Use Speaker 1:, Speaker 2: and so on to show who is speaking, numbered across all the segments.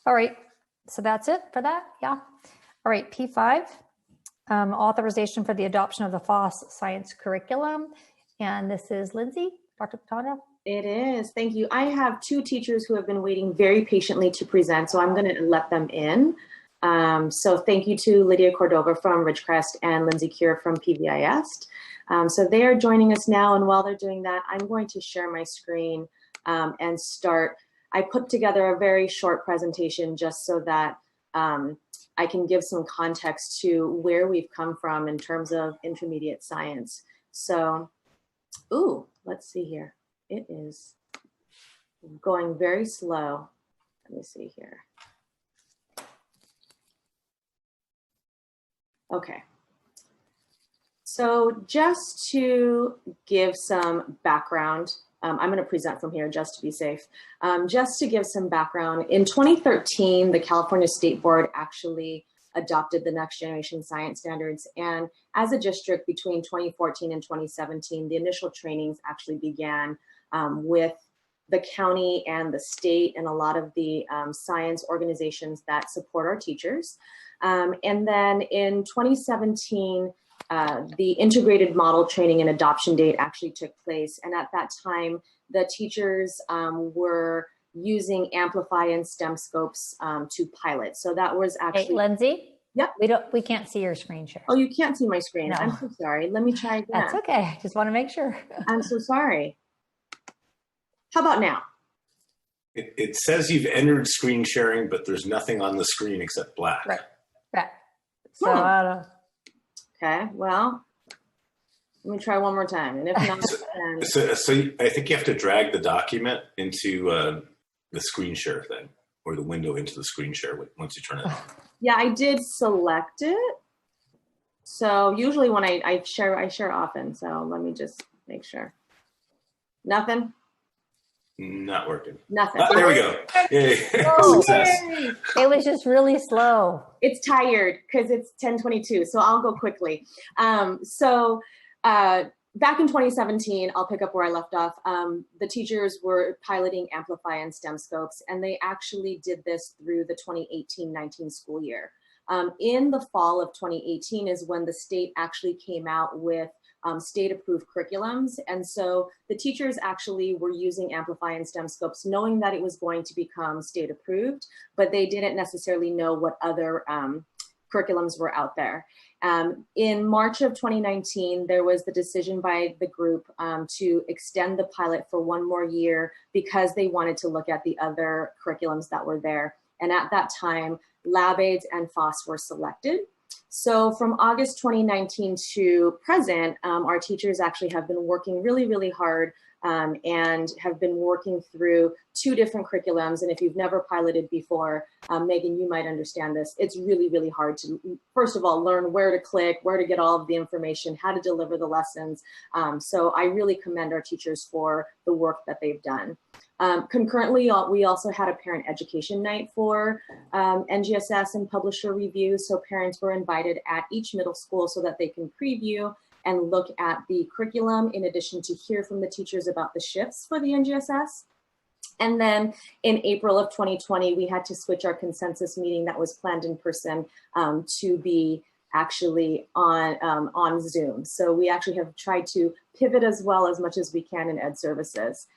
Speaker 1: All right, so that's it for that, yeah. All right, P5, authorization for the adoption of the FOSS science curriculum. And this is Lindsay, Dr. Patano.
Speaker 2: It is, thank you. I have two teachers who have been waiting very patiently to present, so I'm gonna let them in. So thank you to Lydia Cordova from Ridgecrest and Lindsay Cure from PVIS. So they are joining us now, and while they're doing that, I'm going to share my screen and start. I put together a very short presentation just so that I can give some context to where we've come from in terms of intermediate science. So, let's see here. It is going very slow. Let me see here. Okay. So just to give some background, I'm going to present from here just to be safe. Just to give some background, in 2013, the California State Board actually adopted the Next Generation Science Standards. And as a district between 2014 and 2017, the initial trainings actually began with the county and the state and a lot of the science organizations that support our teachers. And then in 2017, the integrated model training and adoption date actually took place. And at that time, the teachers were using Amplify and STEM scopes to pilot. So that was actually—
Speaker 1: Hey, Lindsay?
Speaker 2: Yep.
Speaker 1: We can't see your screen share.
Speaker 2: Oh, you can't see my screen.
Speaker 1: No.
Speaker 2: I'm so sorry. Let me try again.
Speaker 1: That's okay. Just want to make sure.
Speaker 2: I'm so sorry. How about now?
Speaker 3: It says you've entered screen sharing, but there's nothing on the screen except black.
Speaker 1: Right. So,
Speaker 2: okay, well, let me try one more time. And if not, then—
Speaker 3: So I think you have to drag the document into the screen share thing, or the window into the screen share once you turn it on.
Speaker 2: Yeah, I did select it. So usually when I share often. So let me just make sure. Nothing?
Speaker 3: Not working.
Speaker 2: Nothing.
Speaker 3: There we go. Yay.
Speaker 1: Oh,
Speaker 3: Success.
Speaker 1: it was just really slow.
Speaker 2: It's tired because it's 10:22, so I'll go quickly. Back in 2017, I'll pick up where I left off. The teachers were piloting Amplify and STEM scopes, and they actually did this through the 2018-19 school year. In the fall of 2018 is when the state actually came out with state-approved curriculums. And so the teachers actually were using Amplify and STEM scopes, knowing that it was going to become state-approved, but they didn't necessarily know what other curriculums were out there. In March of 2019, there was the decision by the group to extend the pilot for one more year because they wanted to look at the other curriculums that were there. And at that time, lab aids and FOSS were selected. So from August 2019 to present, our teachers actually have been working really, really hard and have been working through two different curriculums. And if you've never piloted before, Megan, you might understand this. It's really, really hard to, first of all, learn where to click, where to get all of the information, how to deliver the lessons. So I really commend our teachers for the work that they've done. Concurrently, we also had a parent education night for NGSS and publisher review. So parents were invited at each middle school so that they can preview and look at the curriculum, in addition to hear from the teachers about the shifts for the NGSS. And then in April of 2020, we had to switch our consensus meeting that was planned in person to be actually on Zoom. So we actually have tried to pivot as well as much as we can in ed services.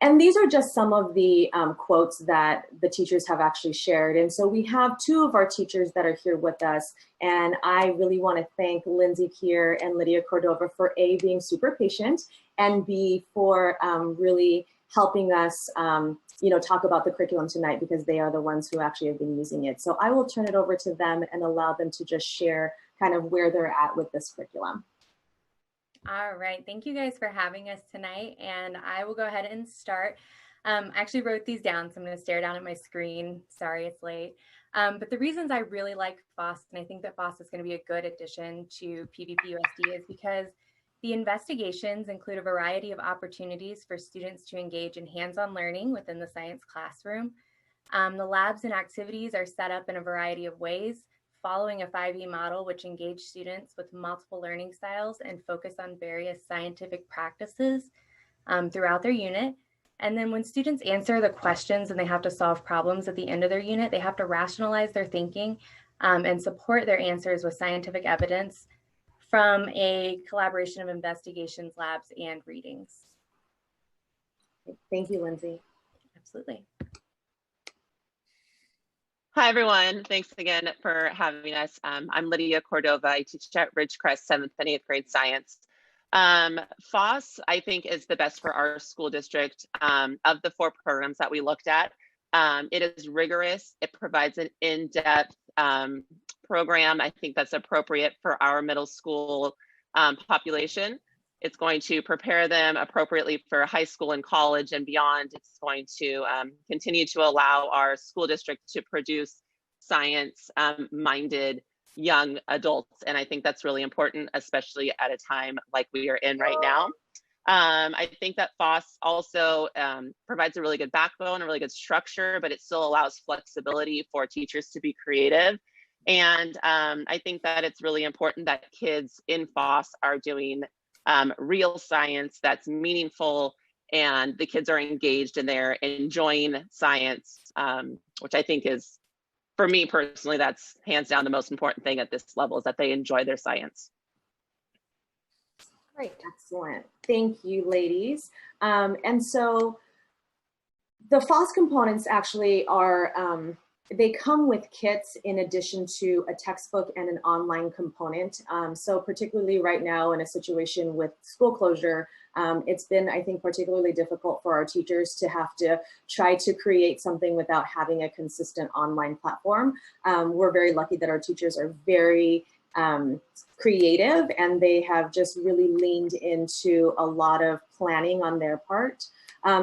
Speaker 2: And these are just some of the quotes that the teachers have actually shared. And so we have two of our teachers that are here with us. And I really want to thank Lindsay Kier and Lydia Cordova for A, being super patient, and B, for really helping us talk about the curriculum tonight, because they are the ones who actually have been using it. So I will turn it over to them and allow them to just share kind of where they're at with this curriculum.
Speaker 4: All right, thank you guys for having us tonight, and I will go ahead and start. I actually wrote these down, so I'm going to stare down at my screen. Sorry, it's late. But the reasons I really like FOSS, and I think that FOSS is going to be a good addition to PVPUSD, is because the investigations include a variety of opportunities for students to engage in hands-on learning within the science classroom. The labs and activities are set up in a variety of ways, following a 5E model, which engage students with multiple learning styles and focus on various scientific practices throughout their unit. And then when students answer the questions and they have to solve problems at the end of their unit, they have to rationalize their thinking and support their answers with scientific evidence from a collaboration of investigations, labs, and readings.
Speaker 2: Thank you, Lindsay.
Speaker 4: Absolutely.
Speaker 5: Hi, everyone. Thanks again for having us. I'm Lydia Cordova. I teach at Ridgecrest 7th and 8th grade science. FOSS, I think, is the best for our school district. Of the 4 programs that we looked at, it is rigorous. It provides an in-depth program. I think that's appropriate for our middle school population. It's going to prepare them appropriately for high school and college and beyond. It's going to continue to allow our school district to produce science-minded young adults. And I think that's really important, especially at a time like we are in right now. I think that FOSS also provides a really good backbone, a really good structure, but it still allows flexibility for teachers to be creative. And I think that it's really important that kids in FOSS are doing real science that's meaningful, and the kids are engaged and they're enjoying science, which I think is, for me personally, that's hands down the most important thing at this level, is that they enjoy their science.
Speaker 1: Great.
Speaker 2: Excellent. Thank you, ladies. And so the FOSS components actually are, they come with kits in addition to a textbook and an online component. So particularly right now in a situation with school closure, it's been, I think, particularly difficult for our teachers to have to try to create something without having a consistent online platform. We're very lucky that our teachers are very creative, and they have just really leaned into a lot of planning on their part.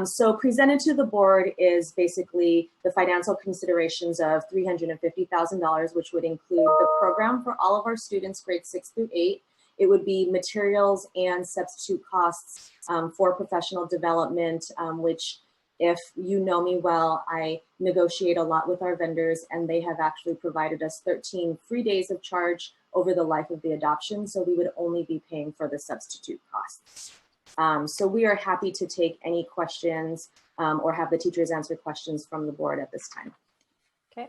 Speaker 2: So presented to the board is basically the financial considerations of $350,000, which would include the program for all of our students, grades 6 through 8. It would be materials and substitute costs for professional development, which, if you know me well, I negotiate a lot with our vendors, and they have actually provided us 13 free days of charge over the life of the adoption. So we would only be paying for the substitute costs. So we are happy to take any questions or have the teachers answer questions from the board at this time.
Speaker 1: Okay.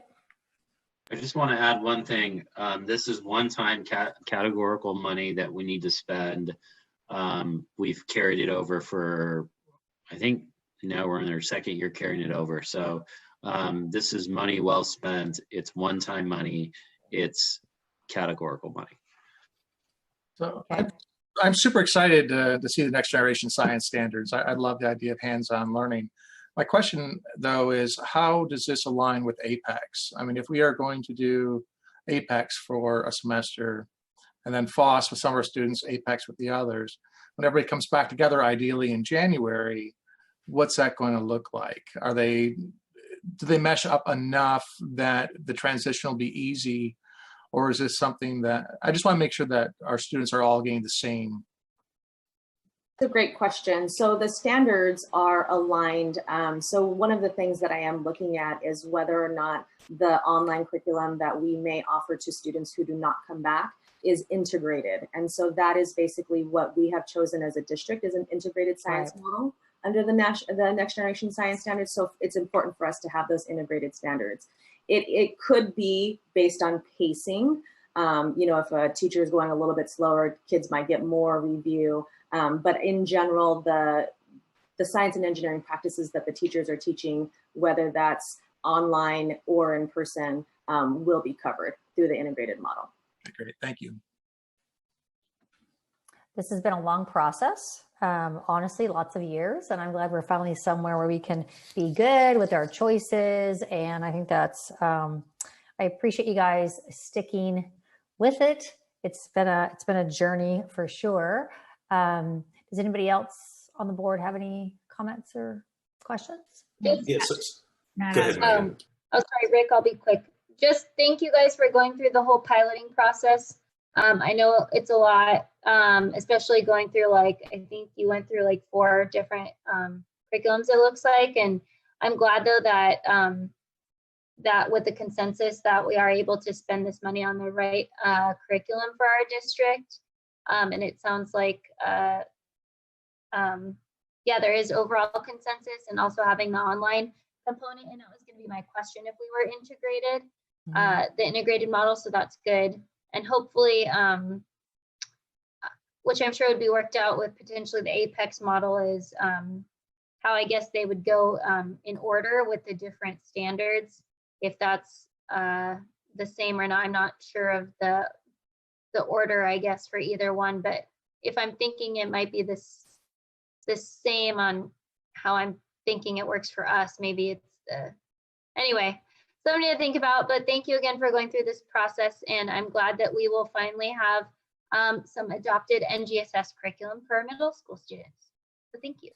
Speaker 6: I just want to add one thing. This is one-time categorical money that we need to spend. We've carried it over for, I think now we're in our 2nd year carrying it over. So this is money well spent. It's one-time money. It's categorical money.
Speaker 7: So I'm super excited to see the next generation science standards. I love the idea of hands-on learning. My question, though, is how does this align with APEX? I mean, if we are going to do APEX for a semester and then FOSS with some of our students, APEX with the others, when everybody comes back together, ideally in January, what's that going to look like? Do they mesh up enough that the transition will be easy? Or is this something that, I just want to make sure that our students are all getting the same?
Speaker 2: That's a great question. So the standards are aligned. So one of the things that I am looking at is whether or not the online curriculum that we may offer to students who do not come back is integrated. And so that is basically what we have chosen as a district, is an integrated science model under the next generation science standards. So it's important for us to have those integrated standards. It could be based on pacing. You know, if a teacher is going a little bit slower, kids might get more review. But in general, the science and engineering practices that the teachers are teaching, whether that's online or in person, will be covered through the integrated model.
Speaker 7: Great, thank you.
Speaker 1: This has been a long process, honestly, lots of years, and I'm glad we're finally somewhere where we can be good with our choices. And I think that's, I appreciate you guys sticking with it. It's been a journey for sure. Does anybody else on the board have any comments or questions?
Speaker 3: Yes. Go ahead, Megan.
Speaker 8: Oh, sorry, Rick, I'll be quick. Just thank you guys for going through the whole piloting process. I know it's a lot, especially going through, like, I think you went through like 4 different curriculums, it looks like. And I'm glad though that that with the consensus that we are able to spend this money on the right curriculum for our district. And it sounds like yeah, there is overall consensus, and also having the online component. And that was going to be my question if we were integrated, the integrated model. So that's good. And hopefully, which I'm sure would be worked out with potentially the Apex model, is how I guess they would go in order with the different standards. If that's the same or not, I'm not sure of the order, I guess, for either one. But if I'm thinking it might be the same on how I'm thinking it works for us, maybe it's anyway, something to think about. But thank you again for going through this process, and I'm glad that we will finally have some adopted NGSS curriculum for middle school students. So thank you.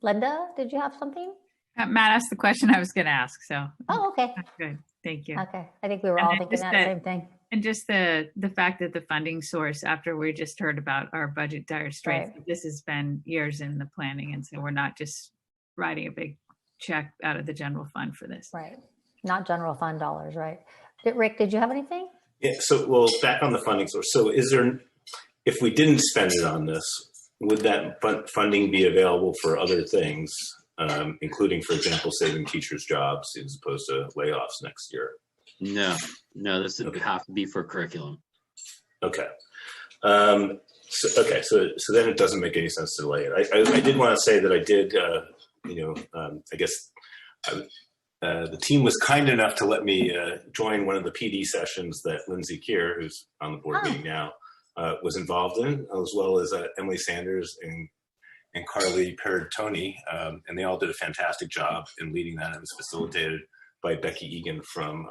Speaker 1: Linda, did you have something?
Speaker 9: Matt asked the question I was going to ask, so.
Speaker 1: Oh, okay.
Speaker 9: Good, thank you.
Speaker 1: Okay, I think we were all thinking that same thing.
Speaker 9: And just the fact that the funding source, after we just heard about our budget dire straits,
Speaker 1: Right.
Speaker 9: this has been years in the planning, and so we're not just writing a big check out of the general fund for this.
Speaker 1: Right, not general fund dollars, right? Rick, did you have anything?
Speaker 3: Yeah, so, well, back on the funding source. So is there, if we didn't spend it on this, would that funding be available for other things, including, for example, saving teachers' jobs as opposed to layoffs next year?
Speaker 6: No, this would have to be for curriculum.
Speaker 3: Okay. So then it doesn't make any sense to delay it. I did want to say that I did, I guess the team was kind enough to let me join one of the PD sessions that Lindsay Keir, who's on the board meeting now, was involved in, as well as Emily Sanders and Carly Perrotoni, and they all did a fantastic job in leading that. It was facilitated by Becky Egan from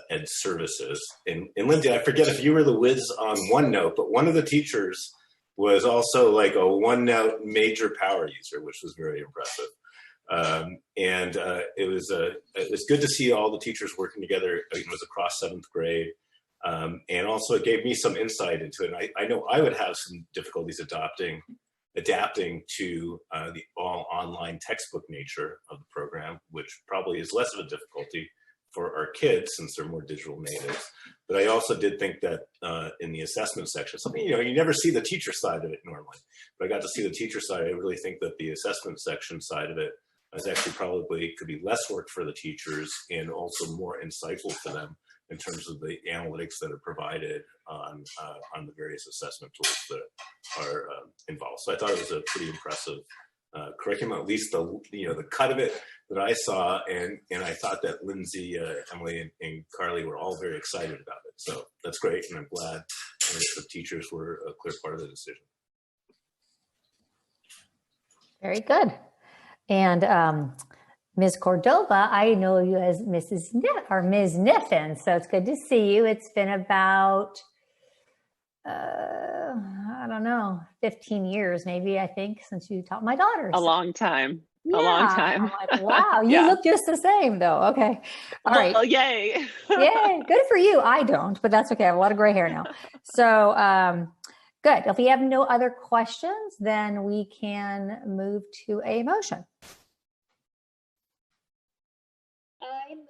Speaker 3: Ed Services. And Lindsay, I forget if you were the whiz on OneNote, but one of the teachers was also like a OneNote major power user, which was very impressive. It was good to see all the teachers working together. It was across 7th grade. And also it gave me some insight into it. And I know I would have some difficulties adapting to the all online textbook nature of the program, which probably is less of a difficulty for our kids since they're more digital natives. But I also did think that in the assessment section, something, you never see the teacher side of it normally, but I got to see the teacher side. I really think that the assessment section side of it is actually probably could be less work for the teachers and also more insightful for them in terms of the analytics that are provided on the various assessment tools that are involved. So I thought it was a pretty impressive curriculum, at least the cut of it that I saw, and I thought that Lindsay, Emily, and Carly were all very excited about it. So that's great, and I'm glad the teachers were a clear part of the decision.
Speaker 1: Very good. And Ms. Cordova, I know you as Ms. Niffin, so it's good to see you. It's been about, I don't know, 15 years maybe, I think, since you taught my daughters.
Speaker 5: A long time.
Speaker 1: Yeah.
Speaker 5: A long time.
Speaker 1: I'm like, wow, you
Speaker 5: Yeah.
Speaker 1: look just the same though. Okay. All right.
Speaker 5: Well, yay.
Speaker 1: Yay. Good for you. I don't, but that's okay. I have a lot of gray hair now. So good. If we have no other questions, then we can move to a motion.
Speaker 8: I move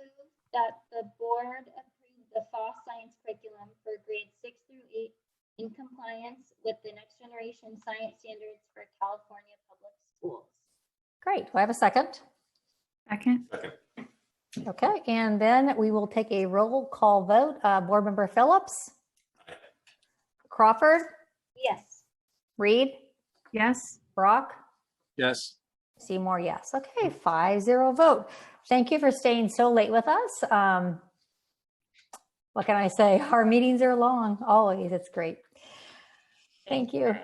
Speaker 8: that the board approve the fall science curriculum for grades 6 through 8 in compliance with the next generation science standards for California public schools.
Speaker 1: Great. Do I have a second?
Speaker 9: Second.
Speaker 1: Okay. And then we will take a roll call vote. Board Member Phillips? Crawford?
Speaker 8: Yes.
Speaker 1: Reed?
Speaker 9: Yes.
Speaker 1: Brock?
Speaker 7: Yes.
Speaker 1: Seymour, yes. Okay, 5-0 vote. Thank you for staying so late with us. What can I say? Our meetings are long, always. It's great. Thank you.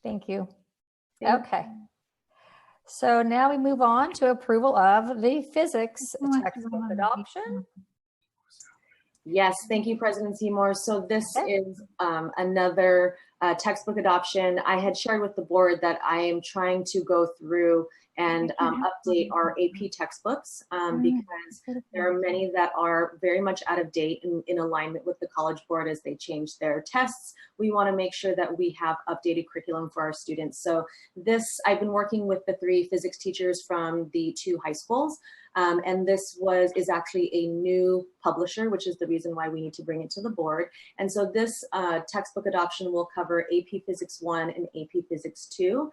Speaker 1: Thank you. Okay. So now we move on to approval of the physics textbook adoption.
Speaker 2: Yes, thank you, President Seymour. So this is another textbook adoption. I had shared with the board that I am trying to go through and update our AP textbooks because there are many that are very much out of date in alignment with the College Board as they change their tests. We want to make sure that we have updated curriculum for our students. So I've been working with the 3 physics teachers from the 2 high schools. And this is actually a new publisher, which is the reason why we need to bring it to the board. And so this textbook adoption will cover AP Physics 1 and AP Physics 2.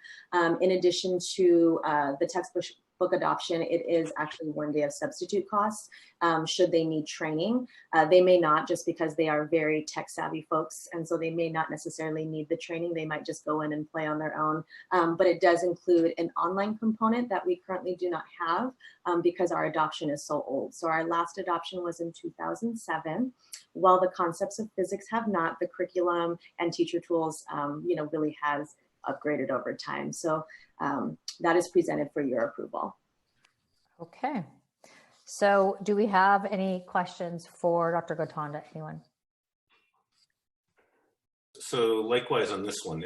Speaker 2: In addition to the textbook adoption, it is actually 1 day of substitute costs should they need training. They may not, just because they are very tech savvy folks, and so they may not necessarily need the training. They might just go in and play on their own. But it does include an online component that we currently do not have because our adoption is so old. So our last adoption was in 2007. While the concepts of physics have not, the curriculum and teacher tools, really has upgraded over time. So that is presented for your approval.
Speaker 1: Okay. So do we have any questions for Dr. Gotanda? Anyone?
Speaker 3: So likewise on this one,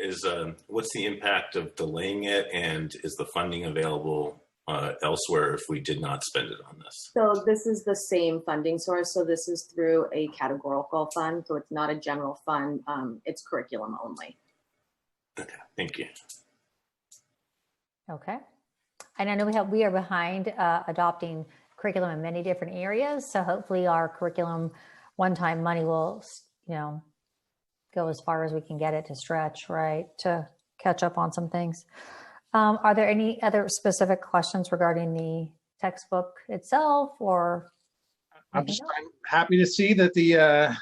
Speaker 3: what's the impact of delaying it, and is the funding available elsewhere if we did not spend it on this?
Speaker 2: So this is the same funding source. So this is through a categorical fund. So it's not a general fund. It's curriculum only.
Speaker 3: Okay, thank you.
Speaker 1: Okay. And I know we are behind adopting curriculum in many different areas. So hopefully our curriculum one-time money will, go as far as we can get it to stretch, right? To catch up on some things. Are there any other specific questions regarding the textbook itself, or?
Speaker 7: I'm happy to see that the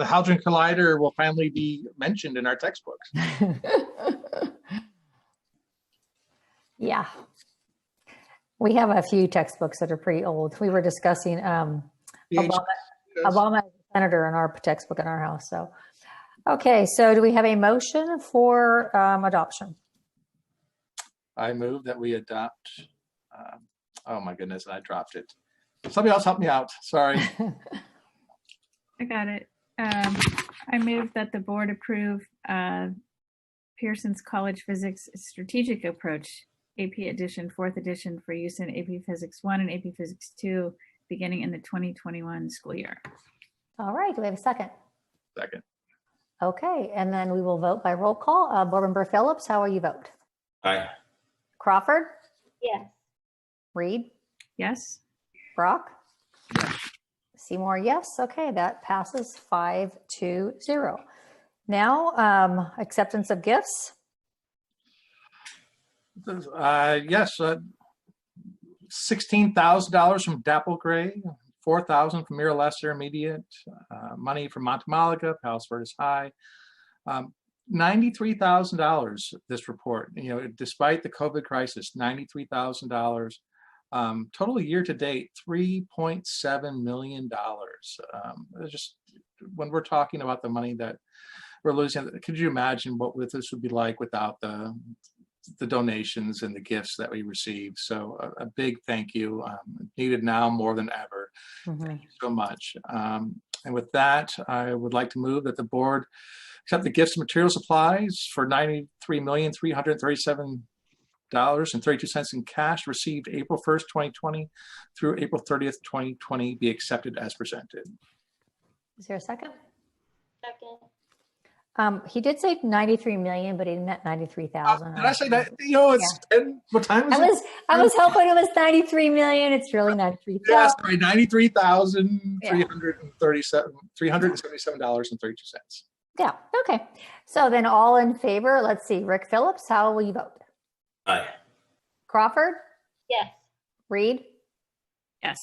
Speaker 7: Hadron Collider will finally be mentioned in our textbooks.
Speaker 1: Yeah. We have a few textbooks that are pretty old. We were discussing Obama as a senator in our textbook in our house. So, okay. So do we have a motion for adoption?
Speaker 7: I move that we adopt. Oh my goodness, I dropped it. Somebody else help me out. Sorry.
Speaker 9: I got it. I move that the board approve Pearson's College Physics Strategic Approach, AP Edition, 4th edition, for use in AP Physics 1 and AP Physics 2, beginning in the 2021 school year.
Speaker 1: All right. Do we have a second?
Speaker 7: Second.
Speaker 1: Okay. And then we will vote by roll call. Board Member Phillips, how will you vote?
Speaker 3: Aye.
Speaker 1: Crawford?
Speaker 8: Yes.
Speaker 1: Reed?
Speaker 9: Yes.
Speaker 1: Brock? Seymour, yes. Okay, that passes 5-0. Now, acceptance of gifts.
Speaker 7: Yes, $16,000 from Dapple Gray, $4,000 from Miralles Intermediate, money from Montemalaga, Palos Verdes High, $93,000. This report, despite the COVID crisis, $93,000. Total year to date, $3.7 million. Just when we're talking about the money that we're losing, could you imagine what this would be like without the donations and the gifts that we received? So a big thank you, needed now more than ever.
Speaker 1: Mm-hmm.
Speaker 7: Thank you so much. And with that, I would like to move that the board accept the gifts and material supplies for $93,337.32 in cash received April 1st, 2020 through April 30th, 2020 be accepted as presented.
Speaker 1: Is there a second?
Speaker 8: Second.
Speaker 1: He did say 93 million, but he meant 93,000.
Speaker 7: Did I say that? It's 10, what time is it?
Speaker 1: I was hoping it was 93 million. It's really 93,000.
Speaker 7: Yeah, sorry, $93,377.32.
Speaker 1: Yeah. Okay. So then all in favor, let's see. Rick Phillips, how will you vote?
Speaker 3: Aye.
Speaker 1: Crawford?
Speaker 8: Yes.
Speaker 1: Reed?
Speaker 9: Yes.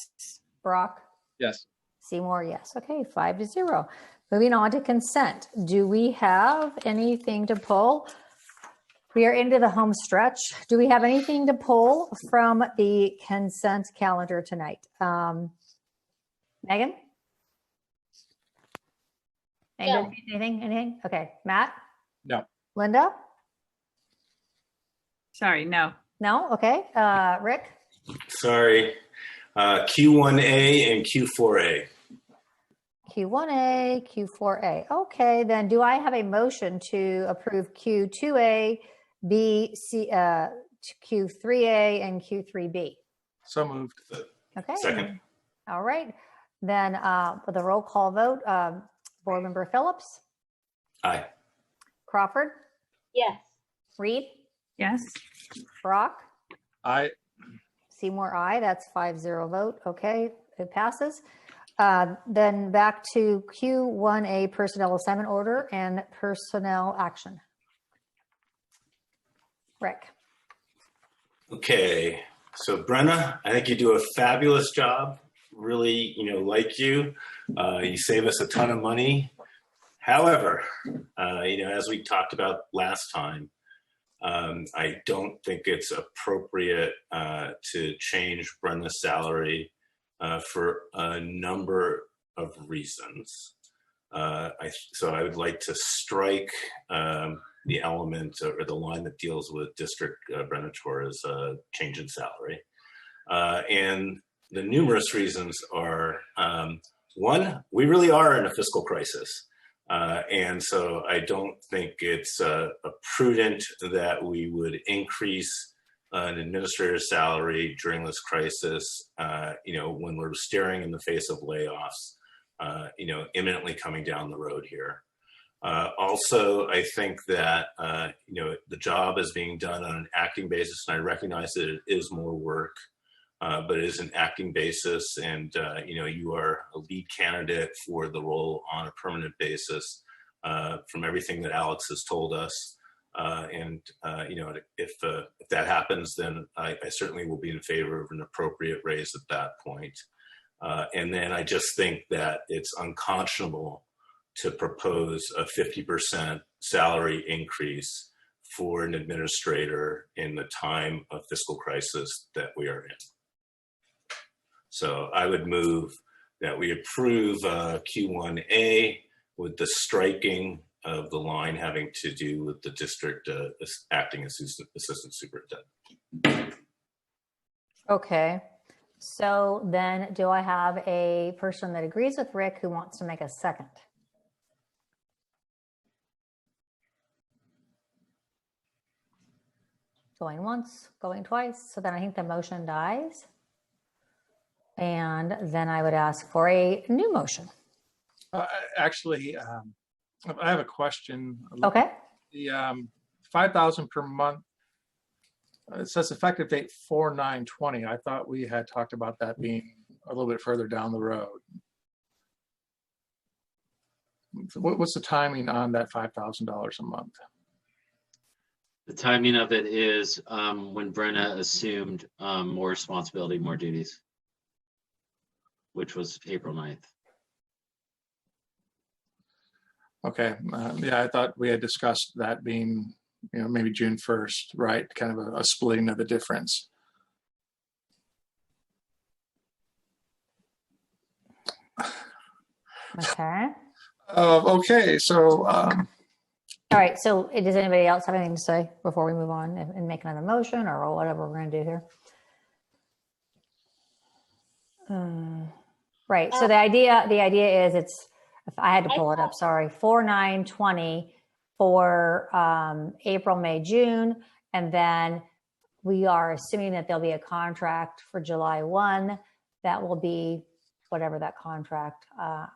Speaker 1: Brock?
Speaker 7: Yes.
Speaker 1: Seymour, yes. Okay, 5-0. Moving on to consent. Do we have anything to pull? We are into the home stretch. Do we have anything to pull from the consent calendar tonight? Megan?
Speaker 8: No.
Speaker 1: Anything? Okay. Matt?
Speaker 7: No.
Speaker 1: Linda?
Speaker 9: Sorry, no.
Speaker 1: No? Okay. Rick?
Speaker 3: Sorry. Q1A and Q4A.
Speaker 1: Q1A, Q4A. Okay, then do I have a motion to approve Q2A, B, C, Q3A and Q3B.
Speaker 7: So moved.
Speaker 1: Okay.
Speaker 3: Second.
Speaker 1: All right. Then with a roll call vote, Board Member Phillips,
Speaker 3: Aye.
Speaker 1: Crawford,
Speaker 8: Yes.
Speaker 1: Reed,
Speaker 9: Yes.
Speaker 1: Brock,
Speaker 7: Seymour,
Speaker 1: aye. That's 5-0 vote. Okay, it passes. Then back to Q1A personnel assignment order and personnel action. Rick.
Speaker 3: Okay, so Brenna, I think you do a fabulous job. Really, like you. You save us a ton of money. However, as we talked about last time, I don't think it's appropriate to change Brenna's salary for a number of reasons. So I would like to strike the element or the line that deals with District Brenna Torres' change in salary. And the numerous reasons are, one, we really are in a fiscal crisis. And so I don't think it's prudent that we would increase an administrator's salary during this crisis, when we're staring in the face of layoffs, imminently coming down the road here. Also, I think that, the job is being done on an acting basis, and I recognize that it is more work, but it is an acting basis, and, you are a lead candidate for the role on a permanent basis from everything that Alex has told us. If that happens, then I certainly will be in favor of an appropriate raise at that point. And then I just think that it's unconscionable to propose a 50% salary increase for an administrator in the time of fiscal crisis that we are in. So I would move that we approve Q1A with the striking of the line having to do with the district acting assistant superintendent.
Speaker 1: Okay. So then do I have a person that agrees with Rick who wants to make a second? Going once, going twice. So then I think the motion dies. And then I would ask for a new motion.
Speaker 7: Actually, I have a question.
Speaker 1: Okay.
Speaker 7: The 5,000 per month, it says effective date 4/9/20. I thought we had talked about that being a little bit further down the road. What's the timing on that $5,000 a month?
Speaker 6: The timing of it is when Brenna assumed more responsibility, more duties, which was April 9th.
Speaker 7: Okay. Yeah, I thought we had discussed that being, maybe June 1st, right? Kind of a splitting of the difference.
Speaker 1: Okay.
Speaker 7: Okay. So,
Speaker 1: all right. So does anybody else have anything to say before we move on and make another motion or whatever we're going to do here? Right. So the idea is if I had to pull it up, sorry, 4/9/20 for April, May, June. And then we are assuming that there'll be a contract for July 1. That will be whatever that contract, I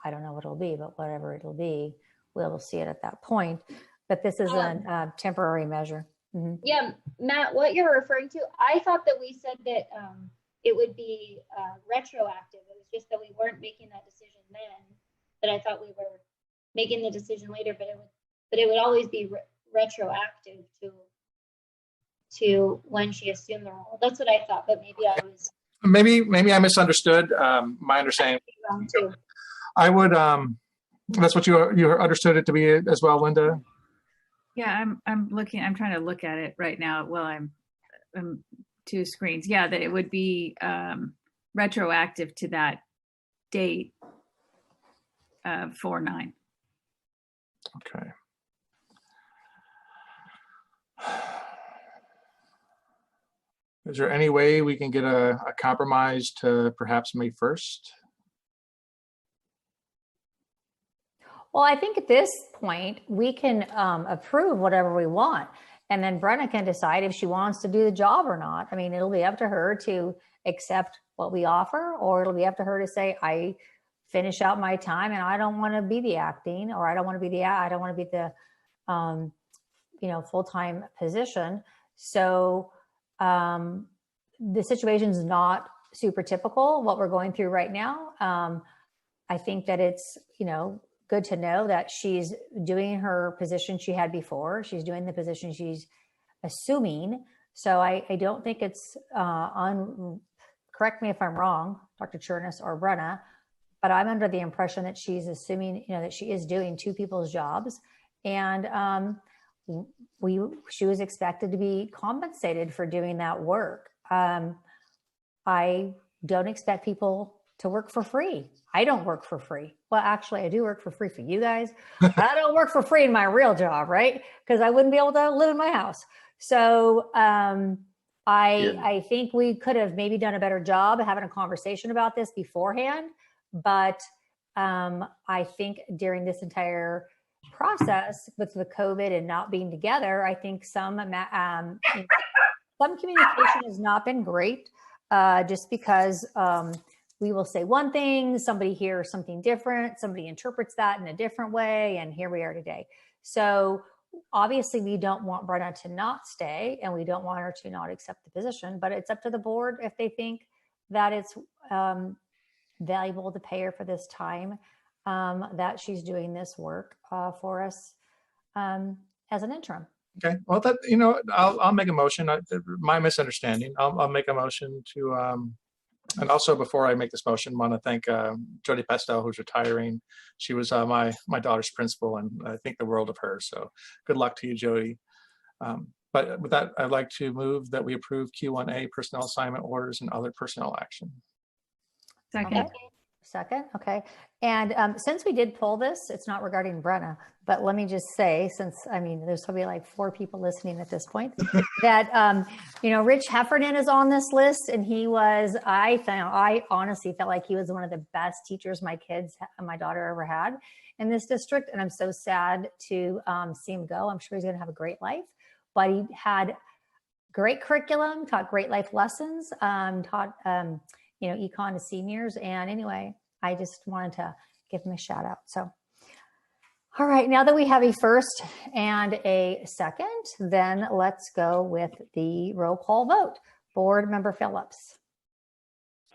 Speaker 1: don't know what it'll be, but whatever it'll be, we'll see it at that point. But this is a temporary measure. Mm-hmm.
Speaker 8: Yeah, Matt, what you're referring to, I thought that we said that it would be retroactive. It was just that we weren't making that decision then, but I thought we were making the decision later, but it would always be retroactive to when she assumed the role. That's what I thought, but
Speaker 7: maybe I misunderstood. My understanding.
Speaker 8: Wrong too.
Speaker 7: I would. That's what you understood it to be as well, Linda.
Speaker 9: Yeah, I'm trying to look at it right now. Well, I'm two screens. Yeah, that it would be retroactive to that date of 4/9.
Speaker 7: Okay. Is there any way we can get a compromise to perhaps May 1st?
Speaker 1: Well, I think at this point we can approve whatever we want. And then Brenna can decide if she wants to do the job or not. I mean, it'll be up to her to accept what we offer, or it'll be up to her to say, I finish out my time and I don't want to be the acting, or I don't want to be the full-time position. So the situation is not super typical what we're going through right now. I think that it's, good to know that she's doing her position she had before. She's doing the position she's assuming. So I don't think it's correct me if I'm wrong, Dr. Chernus or Brenna, but I'm under the impression that she's assuming, that she is doing two people's jobs, and she was expected to be compensated for doing that work. I don't expect people to work for free. I don't work for free. Well, actually, I do work for free for you guys. I don't work for free in my real job, right? Because I wouldn't be able to live in my house. So I think we could have maybe done a better job having a conversation about this beforehand. But I think during this entire process with the COVID and not being together, I think some communication has not been great, just because we will say one thing, somebody hears something different, somebody interprets that in a different way, and here we are today. So obviously we don't want Brenna to not stay, and we don't want her to not accept the position, but it's up to the board if they think that it's valuable to pay her for this time that she's doing this work for us as an interim.
Speaker 7: Okay, well, I'll make a motion. My misunderstanding. I'll make a motion to, and also before I make this motion, I want to thank Jody Pestel, who's retiring. She was my daughter's principal, and I think the world of her. So good luck to you, Jody. But with that, I'd like to move that we approve Q1A personnel assignment orders and other personnel action.
Speaker 9: Second.
Speaker 1: Okay. Second. Okay. And since we did pull this, it's not regarding Brenna, but let me just say, there's probably like 4 people listening at this point, that, Rich Heffernan is on this list, and I honestly felt like he was one of the best teachers my daughter ever had in this district. And I'm so sad to see him go. I'm sure he's going to have a great life, but he had great curriculum, taught great life lessons, taught, econ to seniors. And anyway, I just wanted to give him a shout out. So, all right, now that we have a first and a second, then let's go with the roll call vote. Board Member Phillips.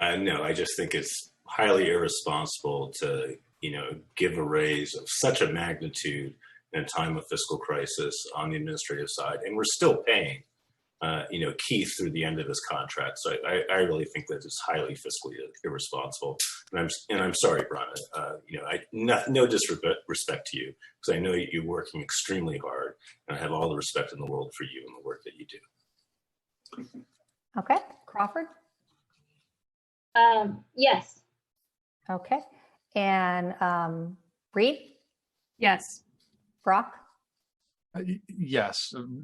Speaker 3: No, I just think it's highly irresponsible to, give a raise of such a magnitude in a time of fiscal crisis on the administrative side. And we're still paying Keith through the end of his contract. So I really think that it's highly fiscally irresponsible. And I'm sorry, Brenna. No disrespect to you, because I know you're working extremely hard, and I have all the respect in the world for you and the work that you do.
Speaker 1: Okay, Crawford.
Speaker 8: Yes.
Speaker 1: Okay, and Reed.
Speaker 9: Yes.
Speaker 1: Brock.
Speaker 7: Yes,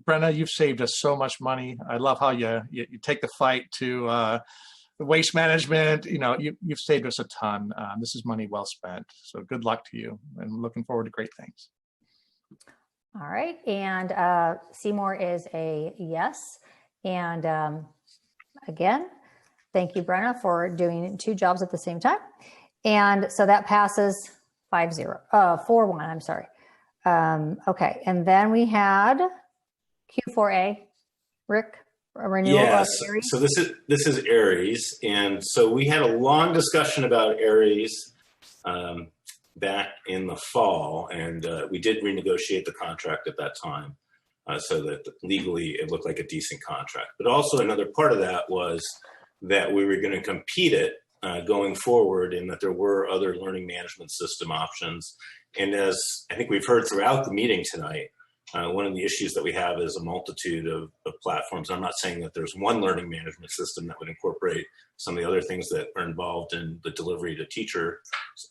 Speaker 7: Brenna, you've saved us so much money. I love how you take the fight to waste management. You've saved us a ton. This is money well spent. So good luck to you, and looking forward to great things.
Speaker 1: All right, and Seymour is a yes. And again, thank you, Brenna, for doing 2 jobs at the same time. And so that passes 4-1. I'm sorry. Okay, and then we had Q4A, Rick, a renewal of Aries.
Speaker 3: So this is Aries, and so we had a long discussion about Aries back in the fall, and we did renegotiate the contract at that time, so that legally it looked like a decent contract. But also another part of that was that we were going to compete it going forward, and that there were other learning management system options. And as I think we've heard throughout the meeting tonight, one of the issues that we have is a multitude of platforms. I'm not saying that there's one learning management system that would incorporate some of the other things that are involved in the delivery to teachers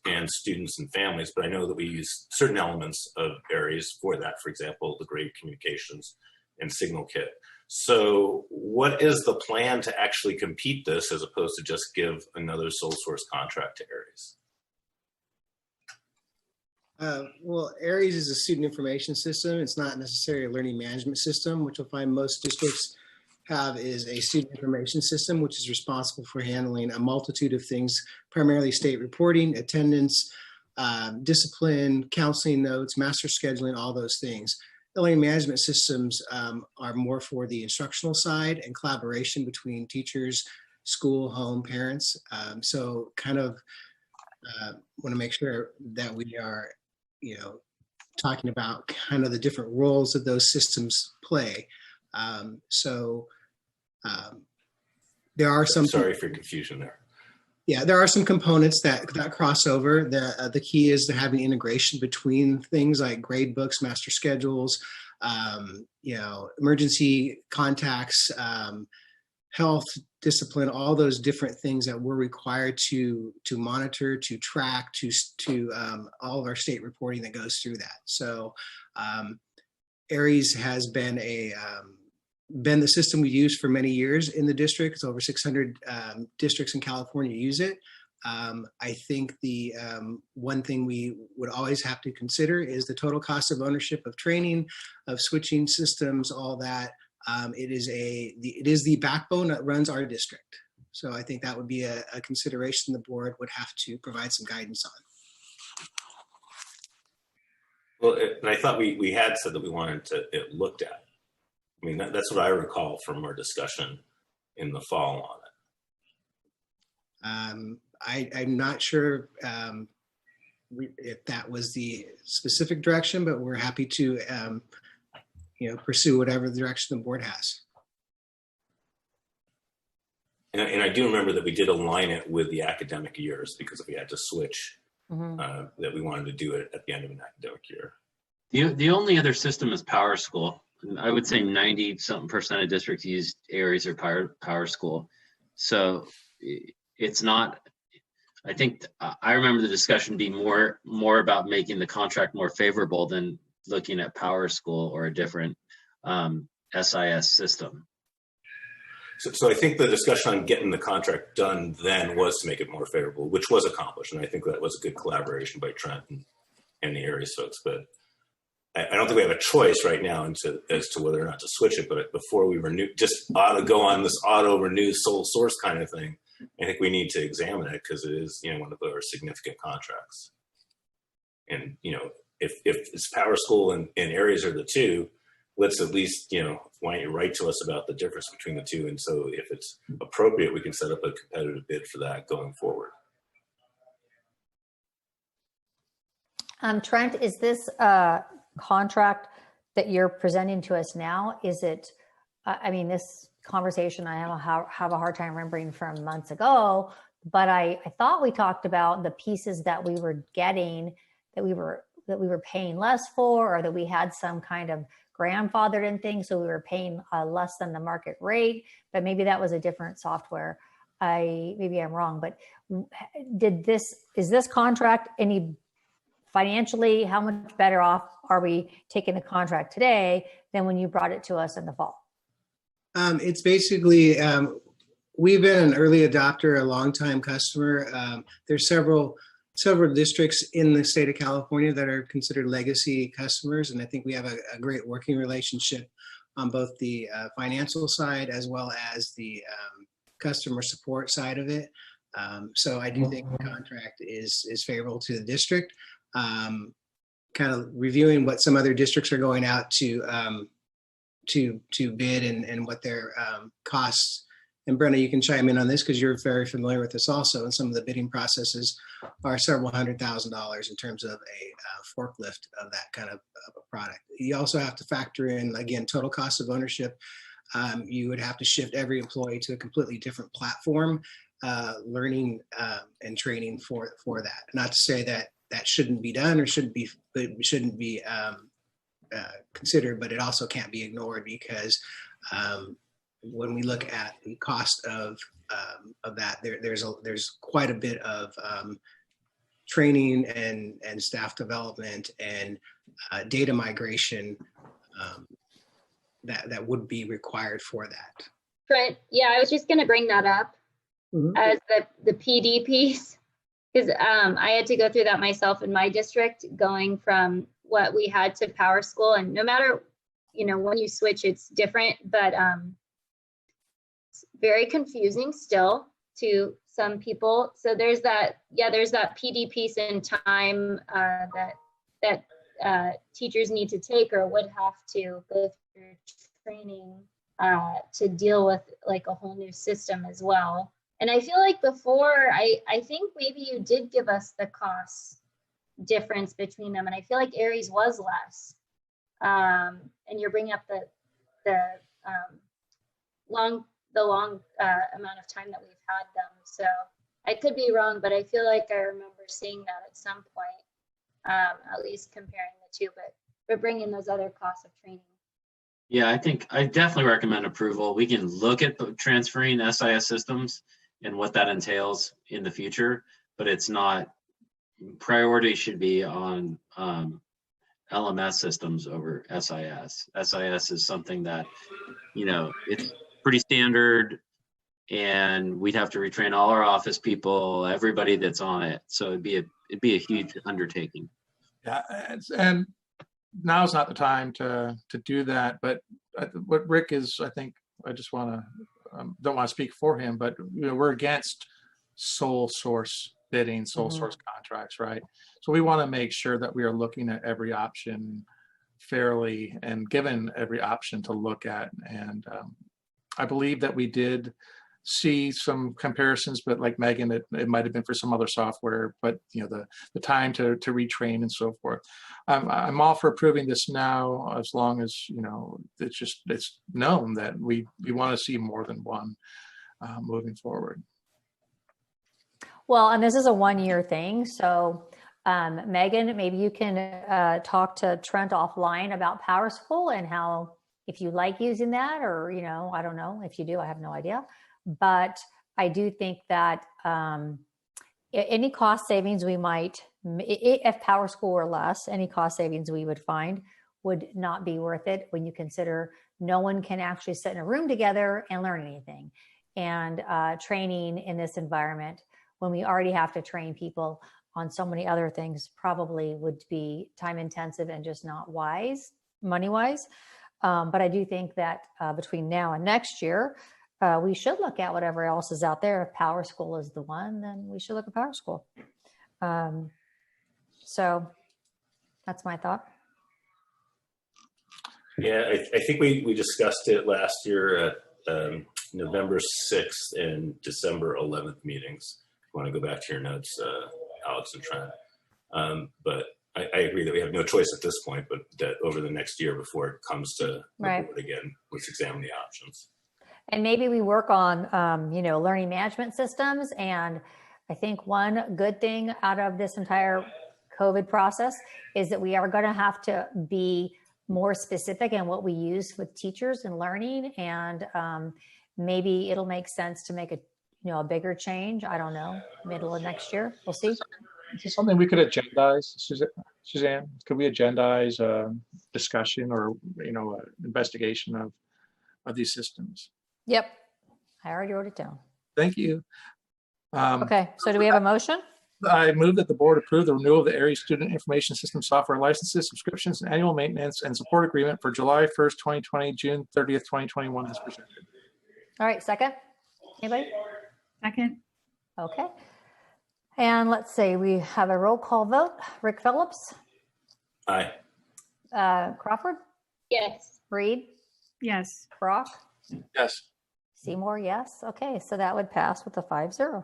Speaker 3: and students and families, but I know that we use certain elements of Aries for that, for example, the grade communications and Signal Kit. So what is the plan to actually compete this as opposed to just give another sole source contract to Aries?
Speaker 10: Well, ARIES is a student information system. It's not necessarily a learning management system. Which you'll find most districts have is a student information system, which is responsible for handling a multitude of things, primarily state reporting, attendance, discipline, counseling notes, master scheduling, all those things. The learning management systems are more for the instructional side and collaboration between teachers, school, home, parents. So kind of want to make sure that we are, talking about kind of the different roles that those systems play. There are some.
Speaker 3: Sorry for confusion there.
Speaker 10: Yeah, there are some components that cross over. The key is to having integration between things like grade books, master schedules, emergency contacts, health, discipline, all those different things that we're required to monitor, to track, to all of our state reporting that goes through that. So ARIES has been the system we used for many years in the district. It's over 600 districts in California use it. I think the one thing we would always have to consider is the total cost of ownership of training, of switching systems, all that. It is the backbone that runs our district. So I think that would be a consideration the board would have to provide some guidance on.
Speaker 3: Well, and I thought we had said that we wanted it looked at. I mean, that's what I recall from our discussion in the fall on it.
Speaker 10: I'm not sure if that was the specific direction, but we're happy to pursue whatever the direction the board has.
Speaker 3: And I do remember that we did align it with the academic years because if we had to switch, that we wanted to do it at the end of an academic year.
Speaker 6: The only other system is Power School. I would say 90-something% of districts use ARIES or Power School. So it's not, I think, I remember the discussion being more about making the contract more favorable than looking at Power School or a different SIS system.
Speaker 3: So I think the discussion on getting the contract done then was to make it more favorable, which was accomplished. And I think that was a good collaboration by Trent and the ARIES folks. But I don't think we have a choice right now as to whether or not to switch it. But before we renew, just go on this auto renew sole source kind of thing, I think we need to examine it because it is, one of our significant contracts. And, if it's Power School and ARIES are the two, let's at least, why don't you write to us about the difference between the two? And so if it's appropriate, we can set up a competitive bid for that going forward.
Speaker 1: Trent, is this contract that you're presenting to us now, is it, this conversation I have a hard time remembering from months ago, but I thought we talked about the pieces that we were getting that we were paying less for, or that we had some kind of grandfathered in thing, so we were paying less than the market rate, but maybe that was a different software. Maybe I'm wrong, but is this contract any financially, how much better off are we taking the contract today than when you brought it to us in the fall?
Speaker 10: It's basically, we've been an early adopter, a longtime customer. There's several districts in the state of California that are considered legacy customers. And I think we have a great working relationship on both the financial side as well as the customer support side of it. So I do think the contract is favorable to the district. Kind of reviewing what some other districts are going out to bid and what their costs. And Brenna, you can chime in on this because you're very familiar with this also. And some of the bidding processes are several $100,000s in terms of a forklift of that kind of a product. You also have to factor in, again, total cost of ownership. You would have to shift every employee to a completely different platform, learning and training for that. Not to say that shouldn't be done or shouldn't be considered, but it also can't be ignored because when we look at the cost of that, there's quite a bit of training and staff development and data migration that would be required for that.
Speaker 8: Trent, yeah, I was just going to bring that up as the PD piece. because I had to go through that myself in my district, going from what we had to Power School, and no matter, when you switch, it's different, but it's very confusing still to some people. So there's that PD piece in time that teachers need to take or would have to go through training to deal with like a whole new system as well. And I feel like before, I think maybe you did give us the cost difference between them, and I feel like Aries was less. And you're bringing up the long amount of time that we've had them. So I could be wrong, but I feel like I remember seeing that at some point, at least comparing the two. But we're bringing those other costs of training.
Speaker 6: Yeah, I think I definitely recommend approval. We can look at transferring SIS systems and what that entails in the future, but it's not, priority should be on LMS systems over SIS. SIS is something that, it's pretty standard, and we'd have to retrain all our office people, everybody that's on it. So it'd be a huge undertaking.
Speaker 7: Yeah, and now's not the time to do that. But what Rick is, I think, I just want to don't want to speak for him, but we're against sole source bidding, sole source contracts, right? So we want to make sure that we are looking at every option fairly and given every option to look at. And I believe that we did see some comparisons, but like Megan, it might have been for some other software, but the time to retrain and so forth. I'm all for approving this now, as long as it's known that we want to see more than one moving forward.
Speaker 1: Well, and this is a 1-year thing. So Megan, maybe you can talk to Trent offline about PowerSchool and how, if you like using that, or, I don't know if you do, I have no idea. But I do think that any cost savings we might, if PowerSchool were less, any cost savings we would find would not be worth it when you consider no one can actually sit in a room together and learn anything. And training in this environment, when we already have to train people on so many other things, probably would be time intensive and just not wise, money wise. But I do think that between now and next year, we should look at whatever else is out there. If PowerSchool is the one, then we should look at PowerSchool. So that's my thought.
Speaker 3: Yeah, I think we discussed it last year at November 6th and December 11th meetings. If you want to go back to your notes, Alex and Trent. But I agree that we have no choice at this point, but that over the next year before it comes to the board again, let's examine the options.
Speaker 1: And maybe we work on, learning management systems. And I think one good thing out of this entire COVID process is that we are going to have to be more specific in what we use with teachers and learning. And maybe it'll make sense to make a bigger change. I don't know, middle of next year. We'll see.
Speaker 7: Is this something we could agendize, Suzanne? Could we agendize a discussion or, investigation of these systems?
Speaker 1: Yep. I already wrote it down.
Speaker 7: Thank you.
Speaker 1: Okay. So do we have a motion?
Speaker 7: I move that the board approve the renewal of the Aries Student Information System software licenses, subscriptions, and annual maintenance and support agreement for July 1st, 2020, June 30th, 2021 as presented.
Speaker 1: All right. Second. Anybody?
Speaker 9: Second.
Speaker 1: Okay. And let's see, we have a roll call vote. Rick Phillips.
Speaker 3: Aye.
Speaker 1: Crawford.
Speaker 8: Yes.
Speaker 1: Reed.
Speaker 9: Yes.
Speaker 1: Brock.
Speaker 7: Yes.
Speaker 1: Seymour, yes. Okay, so that would pass with a 5-0.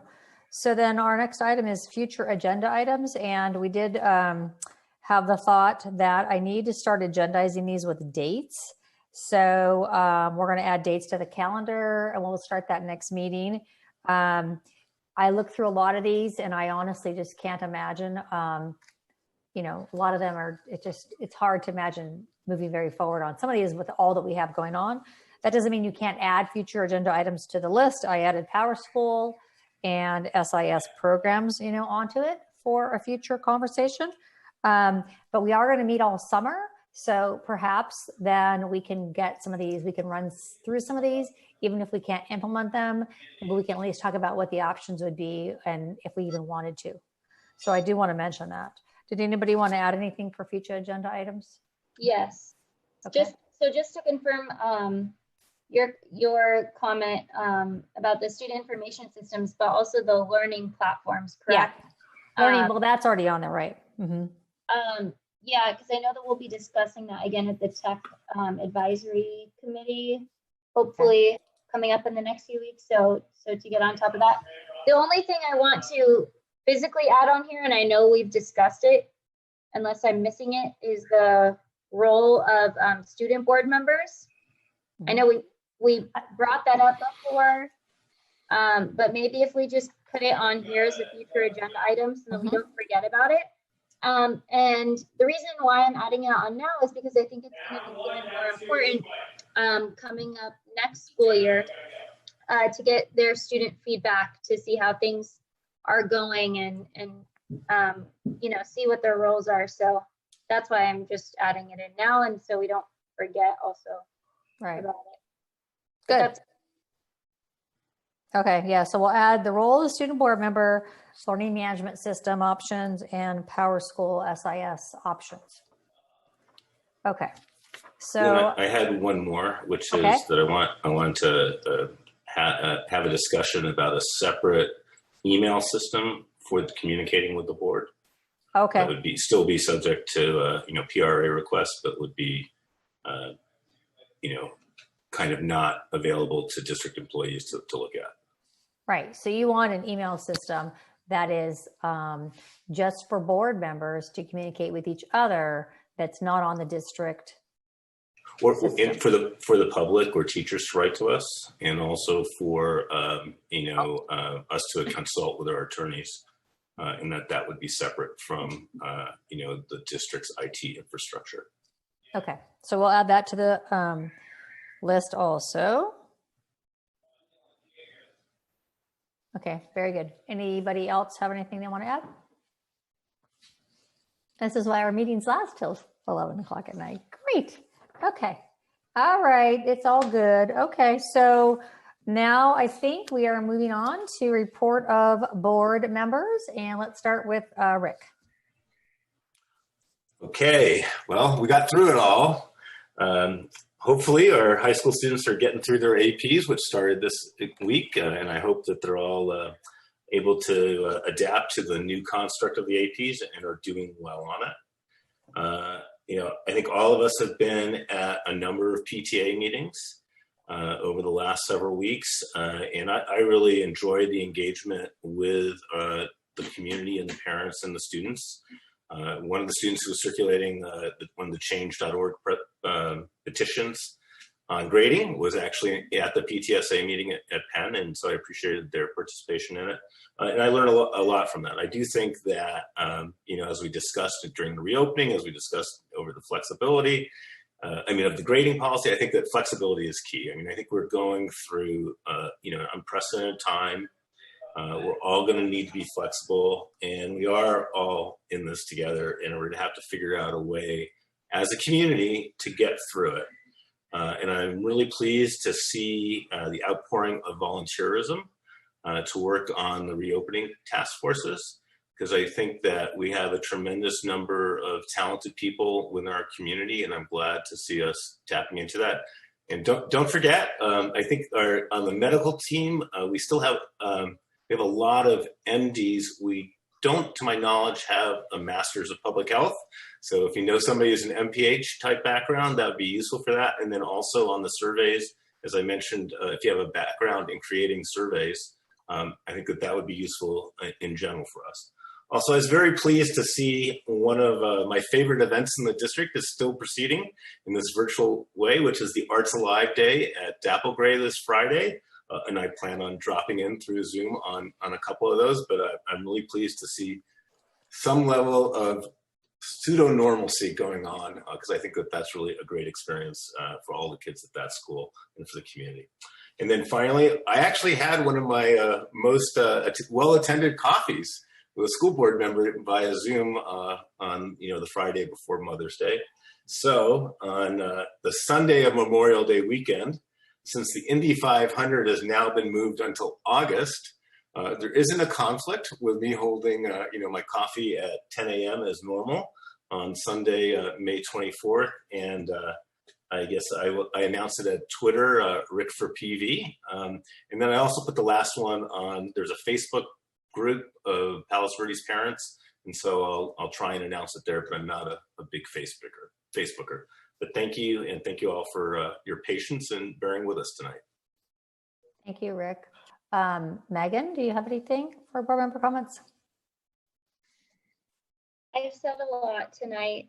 Speaker 1: So then our next item is future agenda items. And we did have the thought that I need to start agendizing these with dates. So we're going to add dates to the calendar and we'll start that next meeting. I looked through a lot of these and I honestly just can't imagine, a lot of them are, it's hard to imagine moving very forward on some of these with all that we have going on. That doesn't mean you can't add future agenda items to the list. I added PowerSchool and SIS programs, onto it for a future conversation. But we are going to meet all summer. So perhaps then we can get some of these, we can run through some of these, even if we can't implement them, but we can at least talk about what the options would be and if we even wanted to. So I do want to mention that. Did anybody want to add anything for future agenda items?
Speaker 8: Yes.
Speaker 1: Okay.
Speaker 8: Just to confirm your comment about the student information systems, but also the learning platforms, correct?
Speaker 1: Yeah. Learning, well, that's already on there, right? Mm-hmm.
Speaker 8: Yeah, because I know that we'll be discussing that again at the tech advisory committee, hopefully coming up in the next few weeks. So to get on top of that, the only thing I want to physically add on here, and I know we've discussed it, unless I'm missing it, is the role of student board members. I know we brought that up before, but maybe if we just put it on here as a future agenda item so that we don't forget about it. And the reason why I'm adding it on now is because I think it's going to be even more important coming up next school year to get their student feedback, to see how things are going and you know, see what their roles are. So that's why I'm just adding it in now, and so we don't forget also about it.
Speaker 1: Good. Okay, yeah, so we'll add the role of the student board member, learning management system options, and Power School SIS options. Okay, so
Speaker 3: I had one more, which is that I want to have a discussion about a separate email system for communicating with the board.
Speaker 1: Okay.
Speaker 3: That would still be subject to you know, PRA requests, but would be you know, kind of not available to district employees to look at.
Speaker 1: Right. So you want an email system that is just for board members to communicate with each other, that's not on the district.
Speaker 3: Or for the public or teachers to write to us, and also for you know, us to consult with our attorneys, and that would be separate from you know, the district's IT infrastructure.
Speaker 1: Okay, so we'll add that to the list also. Okay, very good. Anybody else have anything they want to add? This is why our meetings last till 11 o'clock at night. Great. Okay. All right. It's all good. Okay. So now I think we are moving on to report of board members, and let's start with Rick.
Speaker 3: Okay. Well, we got through it all. Hopefully our high school students are getting through their APs, which started this week, and I hope that they're all able to adapt to the new construct of the APs and are doing well on it. You know, I think all of us have been at a number of PTA meetings over the last several weeks, and I really enjoyed the engagement with the community and the parents and the students. One of the students who was circulating one of the change.org petitions on grading was actually at the PTSA meeting at Penn, and so I appreciated their participation in it. And I learned a lot from that. I do think that, you know, as we discussed during the reopening, as we discussed over the flexibility, of the grading policy, I think that flexibility is key. I mean, I think we're going through, you know, an unprecedented time. We're all going to need to be flexible, and we are all in this together, and we're going to have to figure out a way as a community to get through it. And I'm really pleased to see the outpouring of volunteerism to work on the reopening task forces, because I think that we have a tremendous number of talented people within our community, and I'm glad to see us tapping into that. And don't forget, I think on the medical team, we still have we have a lot of MDs. We don't, to my knowledge, have a master's of public health. So if you know somebody who's an MPH type background, that would be useful for that. And then also on the surveys, as I mentioned, if you have a background in creating surveys, I think that would be useful in general for us. Also, I was very pleased to see one of my favorite events in the district is still proceeding in this virtual way, which is the Arts Alive Day at Dapplegray this Friday. And I plan on dropping in through Zoom on a couple of those, but I'm really pleased to see some level of pseudo-normalcy going on, because I think that that's really a great experience for all the kids at that school and for the community. And then finally, I actually had one of my most well-attended coffees with a school board member via Zoom on the Friday before Mother's Day. So on the Sunday of Memorial Day weekend, since the Indy 500 has now been moved until August, There isn't a conflict with me holding, my coffee at 10 a.m. as normal on Sunday, May 24th. And I guess I announced it at Twitter, Rick for PV. And then I also put the last one on, there's a Facebook group of Palos Verdes parents. And so I'll try and announce it there, but I'm not a big Facebooker. But thank you, and thank you all for your patience and bearing with us tonight.
Speaker 1: Thank you, Rick. Megan, do you have anything for board member comments?
Speaker 8: I've said a lot tonight.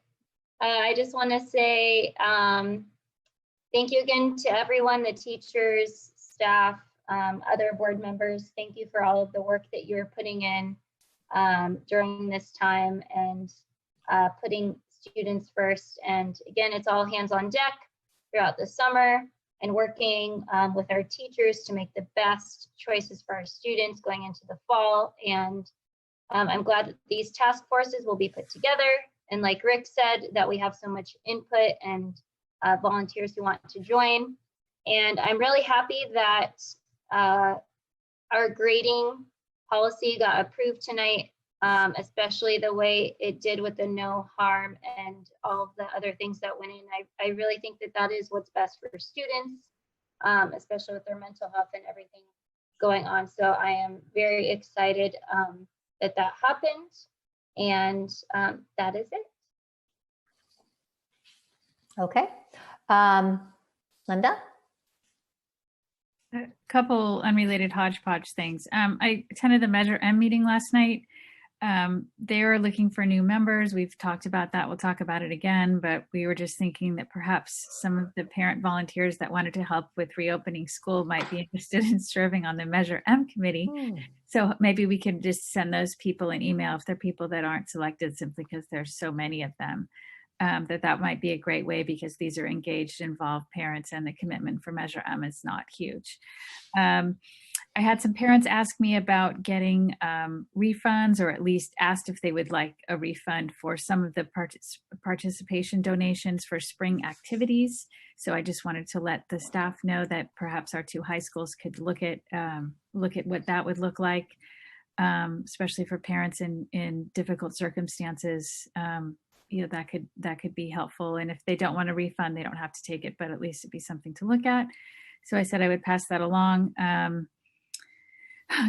Speaker 8: I just want to say thank you again to everyone, the teachers, staff, other board members. Thank you for all of the work that you're putting in during this time and putting students first. And again, it's all hands on deck throughout the summer and working with our teachers to make the best choices for our students going into the fall. And I'm glad that these task forces will be put together. And like Rick said, that we have so much input and volunteers who want to join. And I'm really happy that our grading policy got approved tonight, especially the way it did with the no harm and all of the other things that went in. I really think that that is what's best for students, especially with their mental health and everything going on. So I am very excited that that happened. And that is it.
Speaker 1: Okay. Linda?
Speaker 9: A couple unrelated hodgepodge things. I attended the Measure M meeting last night. They are looking for new members. We've talked about that. We'll talk about it again, but we were just thinking that perhaps some of the parent volunteers that wanted to help with reopening school might be interested in serving on the Measure M committee. So maybe we can just send those people an email if they're people that aren't selected simply because there's so many of them. That might be a great way because these are engaged, involved parents and the commitment for Measure M is not huge. I had some parents ask me about getting refunds, or at least asked if they would like a refund for some of the participation donations for spring activities. So I just wanted to let the staff know that perhaps our two high schools could look at what that would look like, especially for parents in difficult circumstances. That could be helpful. And if they don't want a refund, they don't have to take it, but at least it'd be something to look at. So I said I would pass that along.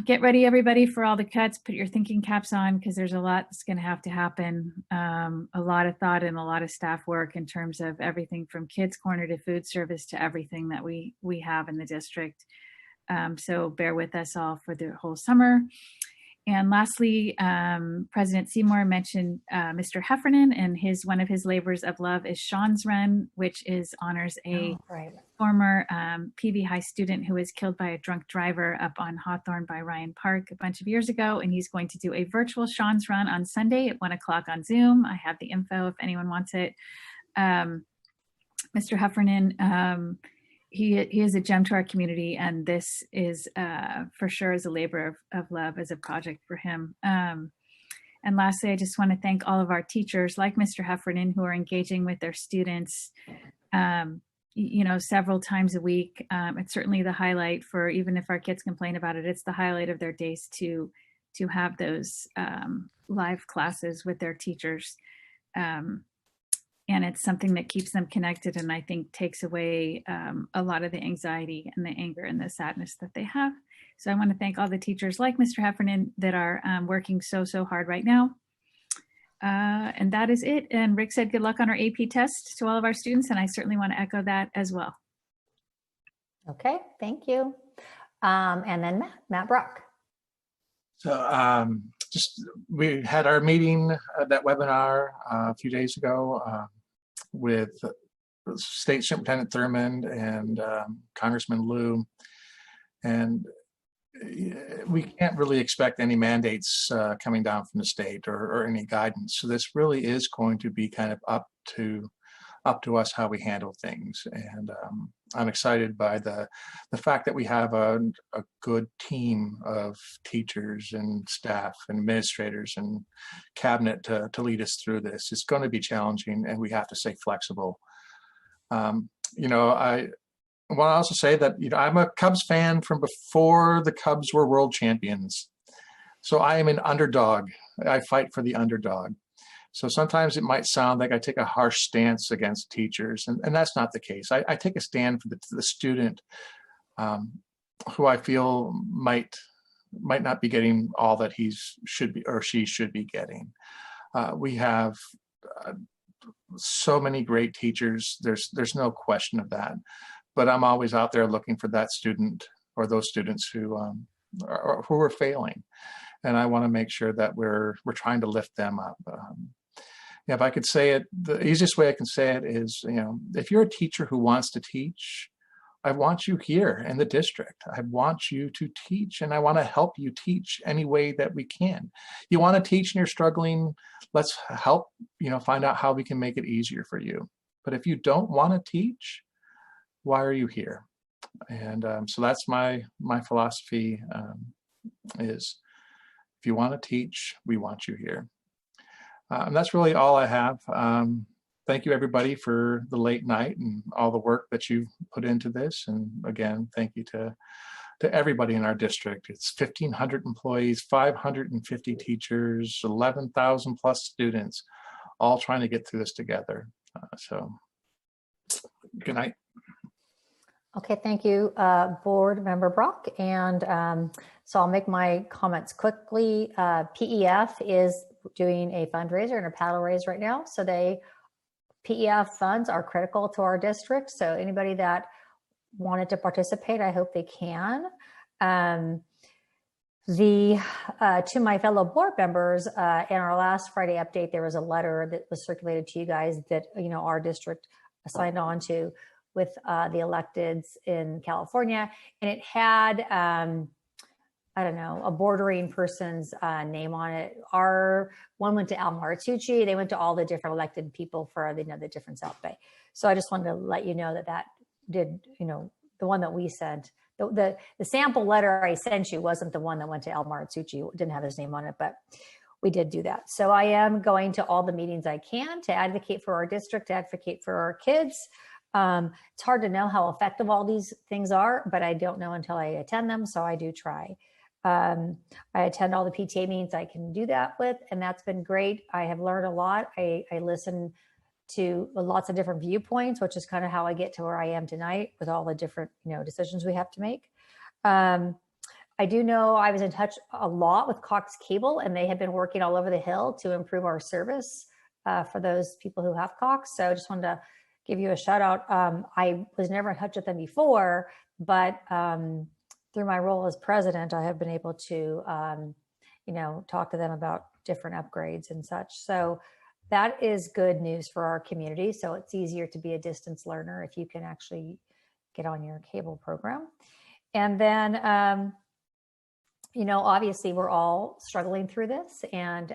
Speaker 9: Get ready, everybody, for all the cuts. Put your thinking caps on because there's a lot that's going to have to happen. A lot of thought and a lot of staff work in terms of everything from Kids Corner to food service to everything that we have in the district. So bear with us all for the whole summer. And lastly, President Seymour mentioned Mr. Heffernan, and one of his labors of love is Sean's Run, which honors a former PV High student who was killed by a drunk driver up on Hawthorne by Ryan Park a bunch of years ago. And he's going to do a virtual Sean's Run on Sunday at 1 o'clock on Zoom. I have the info if anyone wants it. Mr. Heffernan, he is a gem to our community, and this is for sure is a labor of love as a project for him. And lastly, I just want to thank all of our teachers like Mr. Heffernan who are engaging with their students, several times a week. It's certainly the highlight for, even if our kids complain about it, it's the highlight of their days to have those live classes with their teachers. And it's something that keeps them connected and I think takes away a lot of the anxiety and the anger and the sadness that they have. So I want to thank all the teachers like Mr. Heffernan that are working so hard right now. And that is it. And Rick said good luck on our AP test to all of our students, and I certainly want to echo that as well.
Speaker 1: Okay, thank you. And then Matt Brock.
Speaker 7: So we had our meeting, that webinar a few days ago with State Superintendent Thurmond and Congressman Liu. And we can't really expect any mandates coming down from the state or any guidance. So this really is going to be kind of up to us how we handle things. And I'm excited by the fact that we have a good team of teachers and staff and administrators and cabinet to lead us through this. It's going to be challenging and we have to stay flexible. want to also say that, I'm a Cubs fan from before the Cubs were world champions. So I am an underdog. I fight for the underdog. So sometimes it might sound like I take a harsh stance against teachers, and that's not the case. I take a stand for the student who I feel might not be getting all that he should be or she should be getting. We have so many great teachers. There's no question of that. But I'm always out there looking for that student or those students who are failing, and I want to make sure that we're trying to lift them up. If I could say it, the easiest way I can say it is, if you're a teacher who wants to teach, I want you here in the district. I want you to teach, and I want to help you teach any way that we can. You want to teach and you're struggling, let's help, find out how we can make it easier for you. But if you don't want to teach, why are you here? And so that's my philosophy is, if you want to teach, we want you here. And that's really all I have. Thank you, everybody, for the late night and all the work that you've put into this. And again, thank you to everybody in our district. It's 1,500 employees, 550 teachers, 11,000 plus students, all trying to get through this together. So good night.
Speaker 1: Okay, thank you, Board Member Brock. And so I'll make my comments quickly. PEF is doing a fundraiser and a paddle raise right now. So PEF funds are critical to our district. So anybody that wanted to participate, I hope they can. To my fellow board members, in our last Friday update, there was a letter that was circulated to you guys that, our district signed on to with the electeds in California. And it had, a bordering person's name on it. Our one went to Al Martucci. They went to all the different elected people for the different South Bay. So I just wanted to let you know that did, the one that we sent, the sample letter I sent you wasn't the one that went to Al Martucci. It didn't have his name on it, but we did do that. So I am going to all the meetings I can to advocate for our district, to advocate for our kids. It's hard to know how effective all these things are, but I don't know until I attend them. So I do try. I attend all the PTA meetings I can do that with, and that's been great. I have learned a lot. I listen to lots of different viewpoints, which is kind of how I get to where I am tonight with all the different, decisions we have to make. I do know I was in touch a lot with Cox Cable, and they have been working all over the Hill to improve our service for those people who have Cox. So I just wanted to give you a shout out. I was never in touch with them before, but through my role as president, I have been able to, talk to them about different upgrades and such. So that is good news for our community. So it's easier to be a distance learner if you can actually get on your cable program. And then, obviously we're all struggling through this, and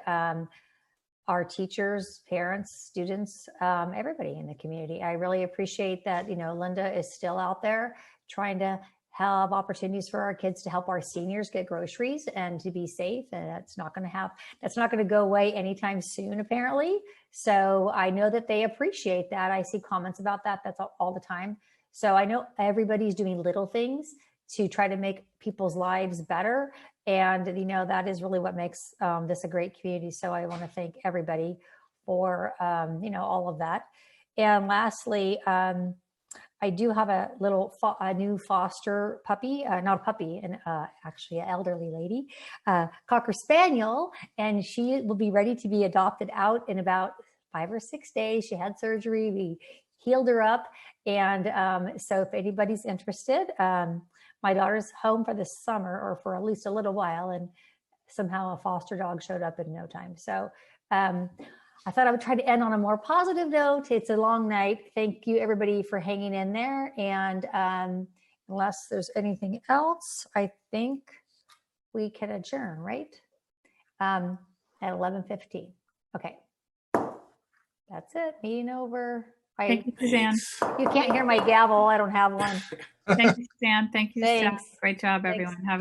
Speaker 1: our teachers, parents, students, everybody in the community. I really appreciate that, Linda is still out there trying to have opportunities for our kids to help our seniors get groceries and to be safe. And that's not going to go away anytime soon, apparently. So I know that they appreciate that. I see comments about that. That's all the time. So I know everybody's doing little things to try to make people's lives better. And, that is really what makes this a great community. So I want to thank everybody for, all of that. And lastly, I do have a new foster puppy, not a puppy, and actually an elderly lady, Cocker Spaniel, and she will be ready to be adopted out in about 5 or 6 days. She had surgery. We healed her up. And so if anybody's interested, my daughter's home for the summer, or for at least a little while, and somehow a foster dog showed up in no time. So I thought I would try to end on a more positive note. It's a long night. Thank you, everybody, for hanging in there. And unless there's anything else, I think we can adjourn, right? At 11:15. Okay. That's it. Meeting over.
Speaker 9: Thank you, Suzanne.
Speaker 1: You can't hear my gavel. I don't have one.
Speaker 9: Thank you, Suzanne. Thank you, Steph.
Speaker 1: Thanks.
Speaker 9: Great job,
Speaker 1: Thanks.
Speaker 9: everyone. Have